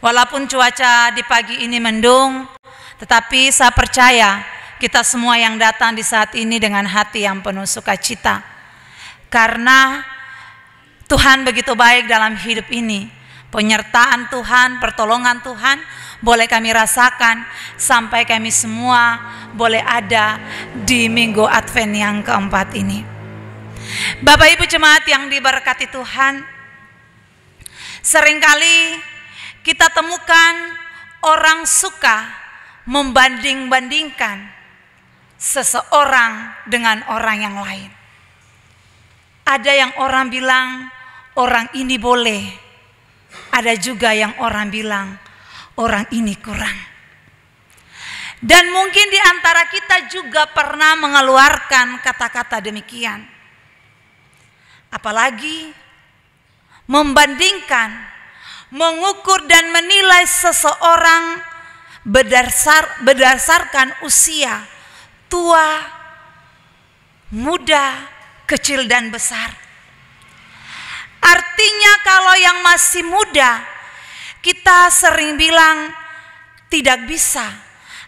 Walaupun cuaca di pagi ini mendung, tetapi saya percaya kita semua yang datang di saat ini dengan hati yang penuh sukacita. Karena Tuhan begitu baik dalam hidup ini. Penyertaan Tuhan, pertolongan Tuhan boleh kami rasakan sampai kami semua boleh ada di minggu Advent yang keempat ini. Bapak Ibu jemaat yang diberkati Tuhan, seringkali kita temukan orang suka membanding-bandingkan seseorang dengan orang yang lain. Ada yang orang bilang orang ini boleh, ada juga yang orang bilang orang ini kurang. Dan mungkin di antara kita juga pernah mengeluarkan kata-kata demikian. Apalagi membandingkan, mengukur dan menilai seseorang berdasarkan usia, tua, muda, kecil dan besar. Artinya kalau yang masih muda kita sering bilang tidak bisa,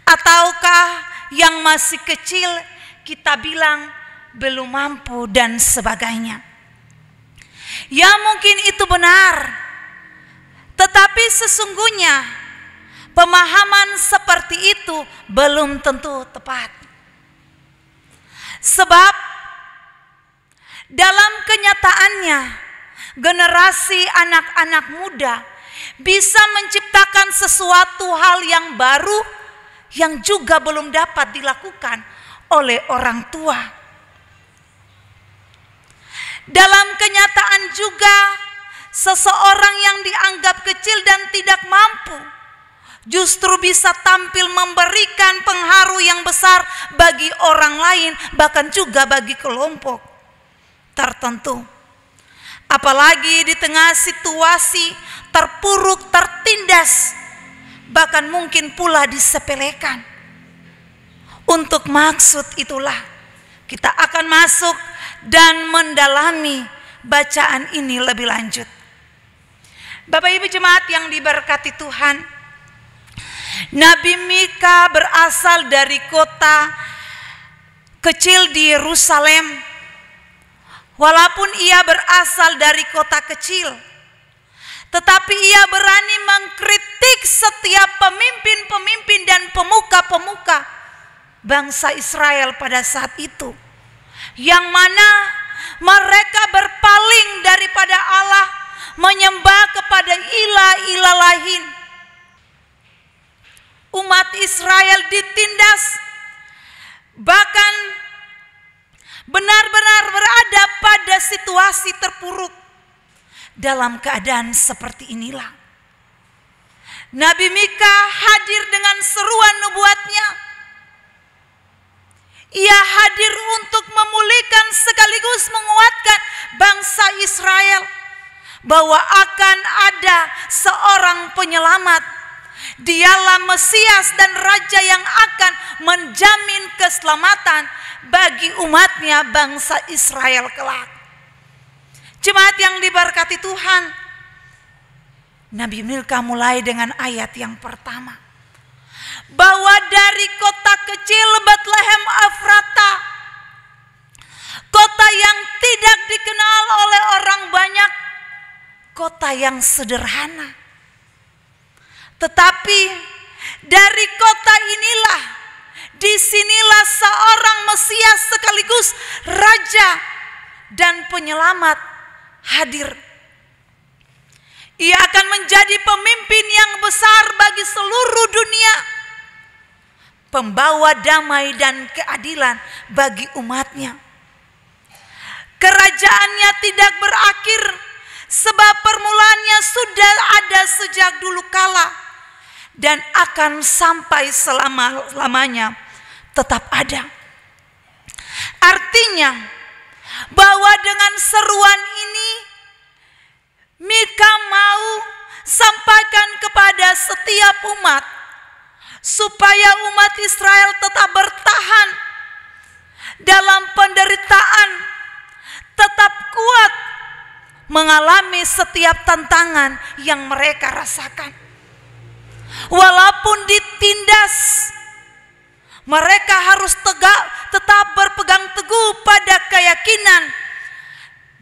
ataukah yang masih kecil kita bilang belum mampu dan sebagainya. Ya mungkin itu benar, tetapi sesungguhnya pemahaman seperti itu belum tentu tepat. Sebab dalam kenyataannya generasi anak-anak muda bisa menciptakan sesuatu hal yang baru yang juga belum dapat dilakukan oleh orang tua. Dalam kenyataan juga seseorang yang dianggap kecil dan tidak mampu justru bisa tampil memberikan pengaruh yang besar bagi orang lain, bahkan juga bagi kelompok tertentu. Apalagi di tengah situasi terpuruk, tertindas, bahkan mungkin pula disepelekan. Untuk maksud itulah kita akan masuk dan mendalami bacaan ini lebih lanjut. Bapak Ibu jemaat yang diberkati Tuhan, Nabi Mika berasal dari kota kecil di Yerusalem. Walaupun ia berasal dari kota kecil, tetapi ia berani mengkritik setiap pemimpin-pemimpin dan pemuka-pemuka bangsa Israel pada saat itu, yang mana mereka berpaling daripada Allah, menyembah kepada ilah-ilah lain. Umat Israel ditindas, bahkan benar-benar berada pada situasi terpuruk. Dalam keadaan seperti inilah Nabi Mika hadir dengan seruan nubuatnya. Ia hadir untuk memulihkan sekaligus menguatkan bangsa Israel bahwa akan ada seorang penyelamat. Dialah Mesias dan Raja yang akan menjamin keselamatan bagi umatnya bangsa Israel kelak. Jemaat yang diberkati Tuhan, Nabi Mika mulai dengan ayat yang pertama, bahwa dari kota kecil Bethlehem Efrata, kota yang tidak dikenal oleh orang banyak, kota yang sederhana, tetapi dari kota inilah, disinilah seorang Mesias sekaligus Raja dan Penyelamat hadir. Ia akan menjadi pemimpin yang besar bagi seluruh dunia, pembawa damai dan keadilan bagi umatnya. Kerajaannya tidak berakhir, sebab permulaannya sudah ada sejak dulu kala dan akan sampai selama-lamanya tetap ada. Artinya bahwa dengan seruan ini Mika mau sampaikan kepada setiap umat supaya umat Israel tetap bertahan dalam penderitaan, tetap kuat mengalami setiap tantangan yang mereka rasakan. Walaupun ditindas, mereka harus tetap berpegang teguh pada keyakinan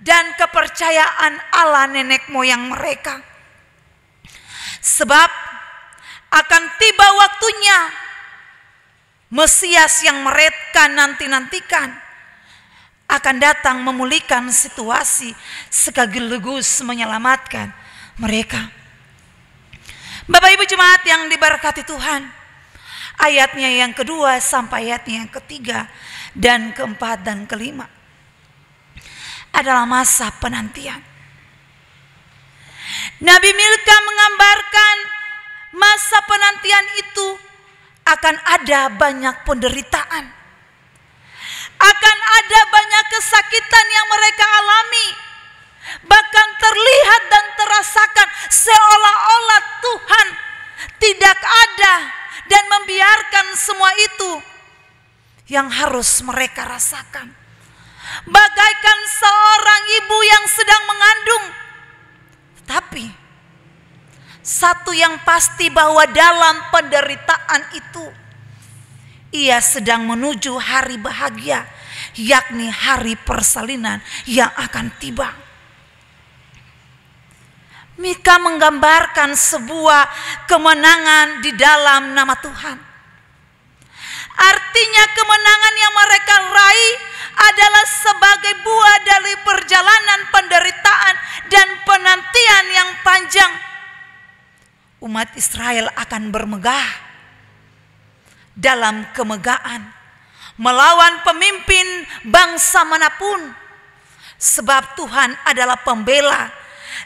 dan kepercayaan Allah nenek moyang mereka. Sebab akan tiba waktunya Mesias yang mereka nanti-nantikan akan datang memulihkan situasi sekaligus menyelamatkan mereka. Bapak Ibu jemaat yang diberkati Tuhan, ayatnya yang kedua sampai ayatnya yang ketiga dan keempat dan kelima adalah masa penantian. Nabi Milka menggambarkan masa penantian itu akan ada banyak penderitaan, akan ada banyak kesakitan yang mereka alami, bahkan terlihat dan terasakan seolah-olah Tuhan tidak ada dan membiarkan semua itu yang harus mereka rasakan. Bagaikan seorang ibu yang sedang mengandung, tapi satu yang pasti bahwa dalam penderitaan itu ia sedang menuju hari bahagia, yakni hari persalinan yang akan tiba. Mika menggambarkan sebuah kemenangan di dalam nama Tuhan. Artinya kemenangan yang mereka raih adalah sebagai buah dari perjalanan penderitaan dan penantian yang panjang. Umat Israel akan bermegah dalam kemegahan melawan pemimpin bangsa manapun, sebab Tuhan adalah pembela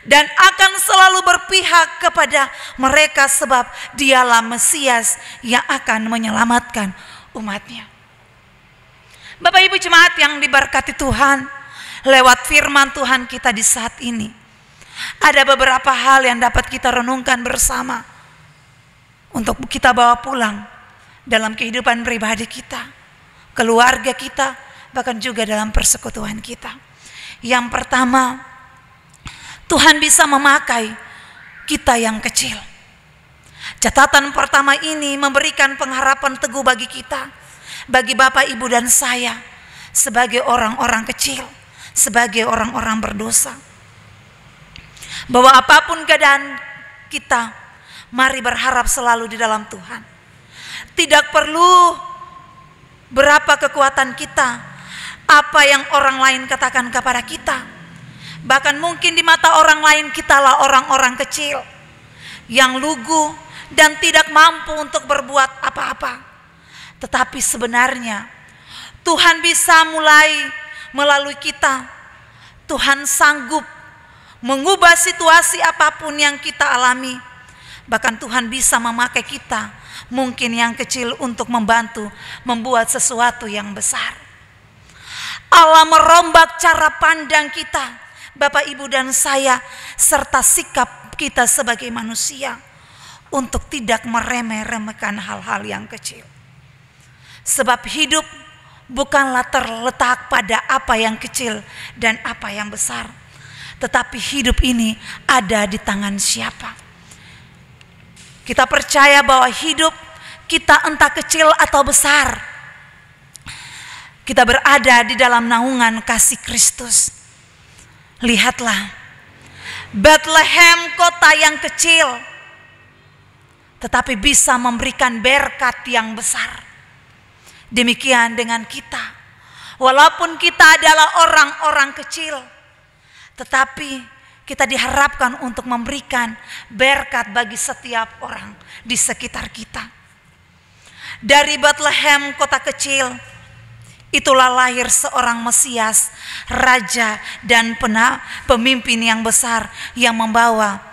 dan akan selalu berpihak kepada mereka, sebab Dialah Mesias yang akan menyelamatkan umatnya. Bapak Ibu jemaat yang diberkati Tuhan, lewat firman Tuhan kita di saat ini ada beberapa hal yang dapat kita renungkan bersama untuk kita bawa pulang dalam kehidupan pribadi kita, keluarga kita, bahkan juga dalam persekutuan kita. Yang pertama, Tuhan bisa memakai kita yang kecil. Catatan pertama ini memberikan pengharapan teguh bagi kita, bagi Bapak, Ibu, dan saya sebagai orang-orang kecil, sebagai orang-orang berdosa, bahwa apapun keadaan kita, mari berharap selalu di dalam Tuhan. Tidak perlu berapa kekuatan kita, apa yang orang lain katakan kepada kita. Bahkan mungkin di mata orang lain kitalah orang-orang kecil yang lugu dan tidak mampu untuk berbuat apa-apa. Tetapi sebenarnya Tuhan bisa mulai melalui kita. Tuhan sanggup mengubah situasi apapun yang kita alami. Bahkan Tuhan bisa memakai kita, mungkin yang kecil, untuk membantu membuat sesuatu yang besar. Allah merombak cara pandang kita, Bapak, Ibu, dan saya, serta sikap kita sebagai manusia, untuk tidak meremeh-remehkan hal-hal yang kecil. Sebab hidup bukanlah terletak pada apa yang kecil dan apa yang besar, tetapi hidup ini ada di tangan siapa. Kita percaya bahwa hidup kita entah kecil atau besar, kita berada di dalam naungan kasih Kristus. Lihatlah, Bethlehem, kota yang kecil, tetapi bisa memberikan berkat yang besar. Demikian dengan kita, walaupun kita adalah orang-orang kecil, tetapi kita diharapkan untuk memberikan berkat bagi setiap orang di sekitar kita. Dari Bethlehem, kota kecil, itulah lahir seorang Mesias, raja dan pemimpin yang besar yang membawa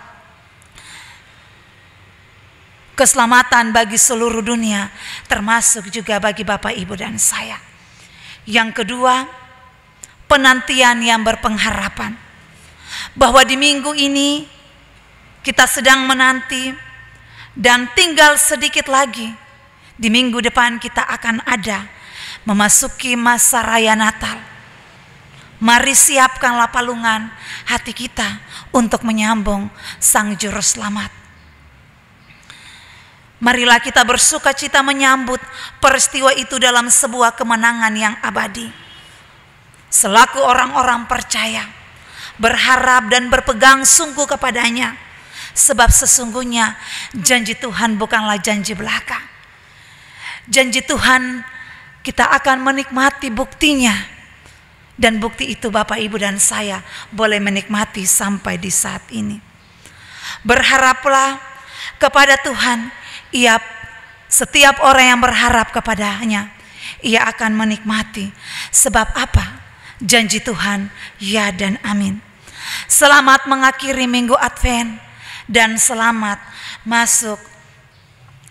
keselamatan bagi seluruh dunia, termasuk juga bagi Bapak, Ibu, dan saya. Yang kedua, penantian yang berpengharapan. Bahwa di minggu ini kita sedang menanti dan tinggal sedikit lagi. Di minggu depan kita akan ada memasuki masa raya Natal. Mari siapkanlah palungan hati kita untuk menyambung Sang Juru Selamat. Marilah kita bersuka cita menyambut peristiwa itu dalam sebuah kemenangan yang abadi. Selaku orang-orang percaya, berharap dan berpegang sungguh kepadanya, sebab sesungguhnya janji Tuhan bukanlah janji belaka. Janji Tuhan kita akan menikmati buktinya, dan bukti itu Bapak, Ibu, dan saya boleh menikmati sampai di saat ini. Berharaplah kepada Tuhan. Setiap orang yang berharap kepadanya, ia akan menikmati. Sebab apa? Janji Tuhan ya dan amin. Selamat mengakhiri minggu Advent dan selamat masuk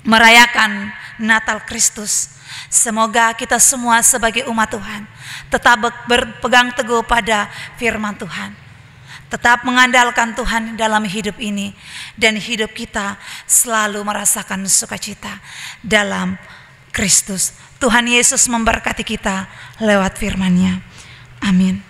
merayakan Natal Kristus. Semoga kita semua sebagai umat Tuhan tetap berpegang teguh pada firman Tuhan, tetap mengandalkan Tuhan dalam hidup ini, dan hidup kita selalu merasakan sukacita dalam Kristus. Tuhan Yesus memberkati kita lewat firman-Nya. Amin.